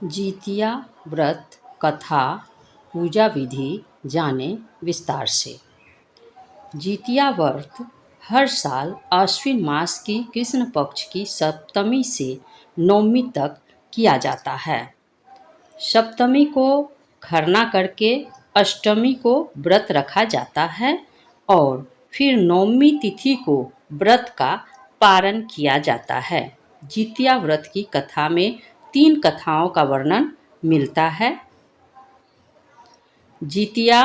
जितिया व्रत कथा पूजा विधि जाने विस्तार से। जितिया व्रत हर साल आश्विन मास की कृष्ण पक्ष की सप्तमी से नवमी तक किया जाता है। सप्तमी को खरना करके अष्टमी को व्रत रखा जाता है और फिर नवमी तिथि को व्रत का पारण किया जाता है। जितिया व्रत की कथा में 3 कथाओं का वर्णन मिलता है। जितिया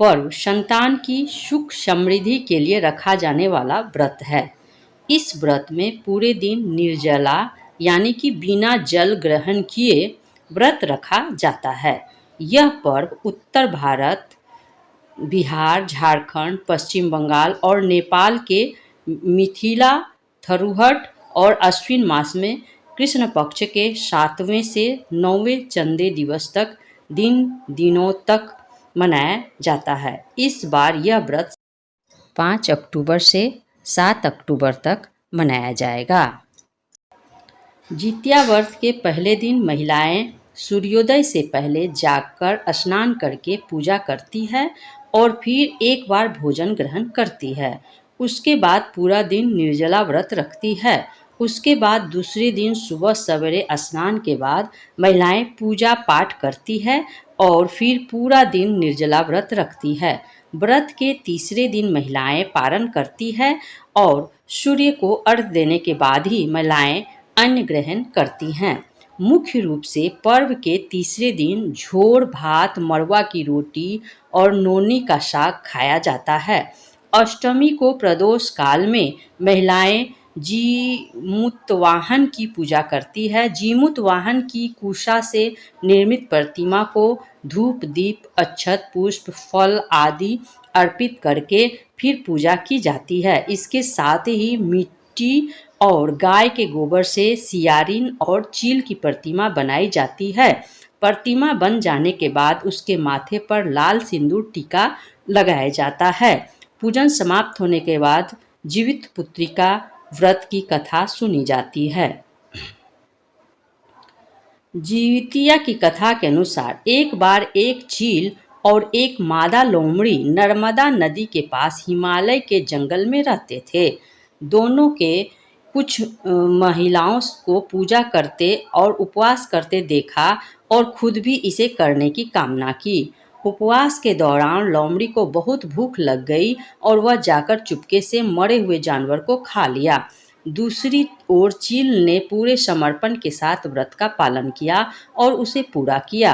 पर्व संतान की सुख समृद्धि के लिए रखा जाने वाला व्रत है। इस व्रत में पूरे दिन निर्जला यानी कि बिना जल ग्रहण किए व्रत रखा जाता है। यह पर्व उत्तर भारत, बिहार, झारखंड, पश्चिम बंगाल और नेपाल के मिथिला, थरुहट और अश्विन मास में कृष्ण पक्ष के 7वें से 9वें चंदे दिवस तक दिनों तक मनाया जाता है। इस बार यह व्रत 5 अक्टूबर से 7 अक्टूबर तक मनाया जाएगा। जितिया व्रत के पहले दिन महिलाएं सूर्योदय से पहले जागकर स्नान करके पूजा करती है और फिर एक बार भोजन ग्रहण करती है। उसके बाद पूरा दिन निर्जला व्रत रखती है। उसके बाद दूसरे दिन सुबह सवेरे स्नान के बाद महिलाएं पूजा पाठ करती है और फिर पूरा दिन निर्जला व्रत रखती है। व्रत के तीसरे दिन महिलाएं पारण करती है और सूर्य को अर्घ्य देने के बाद ही महिलाएं अन्न ग्रहण करती हैं। मुख्य रूप से पर्व के तीसरे दिन झोर भात, मड़वा की रोटी और नोनी का साग खाया जाता है। अष्टमी को प्रदोष काल में महिलाएं जीमूतवाहन की पूजा करती है। जीमूतवाहन की कुशा से निर्मित प्रतिमा को धूप, दीप, अक्षत, पुष्प, फल आदि अर्पित करके फिर पूजा की जाती है। इसके साथ ही मिट्टी और गाय के गोबर से सियारिन और चील की प्रतिमा बनाई जाती है। प्रतिमा बन जाने के बाद उसके माथे पर लाल सिंदूर टीका लगाया जाता है। पूजन समाप्त होने के बाद जीवित पुत्रिका व्रत की कथा सुनी जाती है। जितिया की कथा के अनुसार एक बार एक चील और एक मादा लोमड़ी नर्मदा नदी के पास हिमालय के जंगल में रहते थे। दोनों के कुछ महिलाओं को पूजा करते और उपवास करते देखा और खुद भी इसे करने की कामना की। उपवास के दौरान लोमड़ी को बहुत भूख लग गई और वह जाकर चुपके से मरे हुए जानवर को खा लिया। दूसरी ओर चील ने पूरे समर्पण के साथ व्रत का पालन किया और उसे पूरा किया।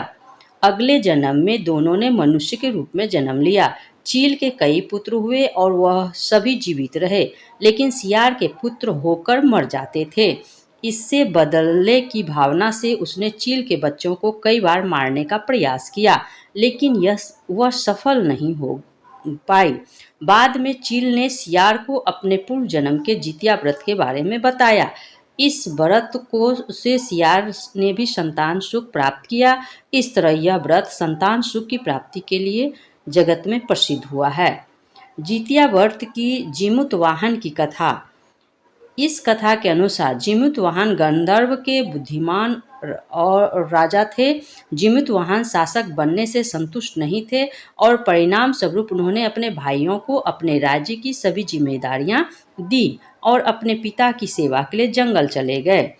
अगले जन्म में दोनों ने मनुष्य के रूप में जन्म लिया। चील के कई पुत्र हुए और वह सभी जीवित रहे, लेकिन सियार के पुत्र होकर मर जाते थे। इससे बदले की भावना से उसने चील के बच्चों को कई बार मारने का प्रयास किया, लेकिन वह सफल नहीं हो पाई। बाद में चील ने सियार को अपने पूर्व जन्म के जितिया व्रत के बारे में बताया। इस व्रत को से सियार ने भी संतान सुख प्राप्त किया। इस तरह यह व्रत संतान सुख की प्राप्ति के लिए जगत में प्रसिद्ध हुआ है। जितिया व्रत की जीमूतवाहन की कथा। इस कथा के अनुसार जीमूतवाहन गंधर्व के बुद्धिमान और राजा थे। जीमूतवाहन शासक बनने से संतुष्ट नहीं थे और परिणाम स्वरूप उन्होंने अपने भाइयों को अपने राज्य की सभी जिम्मेदारियां दी और अपने पिता की सेवा के लिए जंगल चले गए।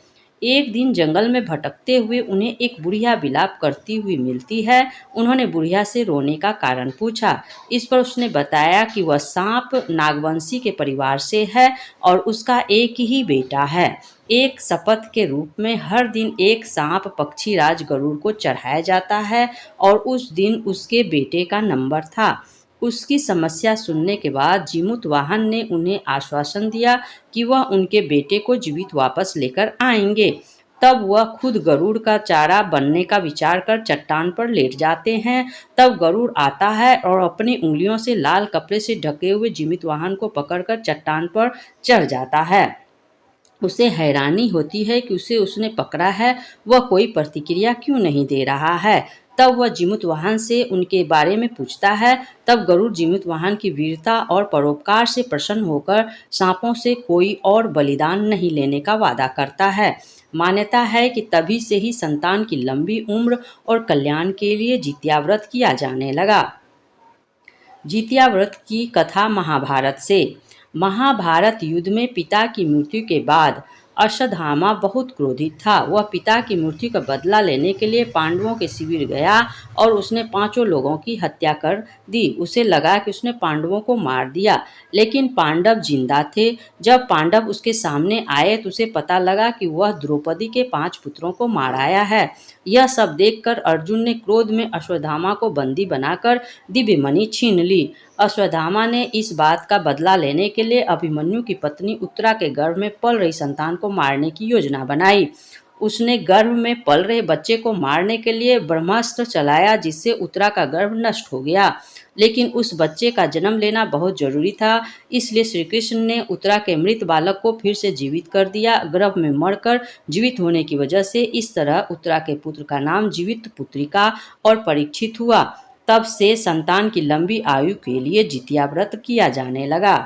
एक दिन जंगल में भटकते हुए उन्हें एक बुढ़िया विलाप करती हुई मिलती है। उन्होंने बुढ़िया से रोने का कारण पूछा। इस पर उसने बताया कि वह सांप नागवंशी के परिवार से है और उसका एक ही बेटा है। एक शपथ के रूप में हर दिन एक सांप पक्षीराज गरुड़ को चढ़ाया जाता है और उस दिन उसके बेटे का नंबर था। उसकी समस्या सुनने के बाद जीमूतवाहन ने उन्हें आश्वासन दिया कि वह उनके बेटे को जीवित वापस लेकर आएंगे। तब वह खुद गरुड़ का चारा बनने का विचार कर चट्टान पर लेट जाते हैं। तब गरुड़ आता है और अपनी उंगलियों से लाल कपड़े से ढके हुए जीमूतवाहन को पकड़कर चट्टान पर चढ़ जाता है। उसे हैरानी होती है कि उसने पकड़ा है, वह कोई प्रतिक्रिया क्यों नहीं दे रहा है। तब वह जीमूतवाहन से उनके बारे में पूछता है। तब गरुड़ जीमूतवाहन की वीरता और परोपकार से प्रसन्न होकर सांपों से कोई और बलिदान नहीं लेने का वादा करता है। मान्यता है कि तभी से ही संतान की लंबी उम्र और कल्याण के लिए जितिया व्रत किया जाने लगा। जितिया व्रत की कथा महाभारत से। महाभारत युद्ध में पिता की मृत्यु के बाद अश्वत्थामा बहुत क्रोधित था। वह पिता की मृत्यु का बदला लेने के लिए पांडवों के शिविर गया और उसने 5 लोगों की हत्या कर दी। उसे लगा कि उसने पांडवों को मार दिया, लेकिन पांडव जिंदा थे। जब पांडव उसके सामने आए तो उसे पता लगा कि वह द्रौपदी के 5 पुत्रों को मार आया है। यह सब देखकर अर्जुन ने क्रोध में अश्वत्थामा को बंदी बनाकर दिव्य मणि छीन ली। अश्वत्थामा ने इस बात का बदला लेने के लिए अभिमन्यु की पत्नी उत्तरा के गर्भ में पल रही संतान को मारने की योजना बनाई। उसने गर्भ में पल रहे बच्चे को मारने के लिए ब्रह्मास्त्र चलाया, जिससे उत्तरा का गर्भ नष्ट हो गया। लेकिन उस बच्चे का जन्म लेना बहुत जरूरी था, इसलिए श्री कृष्ण ने उत्तरा के मृत बालक को फिर से जीवित कर दिया। गर्भ में मरकर जीवित होने की वजह से इस तरह उत्तरा के पुत्र का नाम जीवित पुत्रिका और परीक्षित हुआ। तब से संतान की लंबी आयु के लिए जितिया व्रत किया जाने लगा।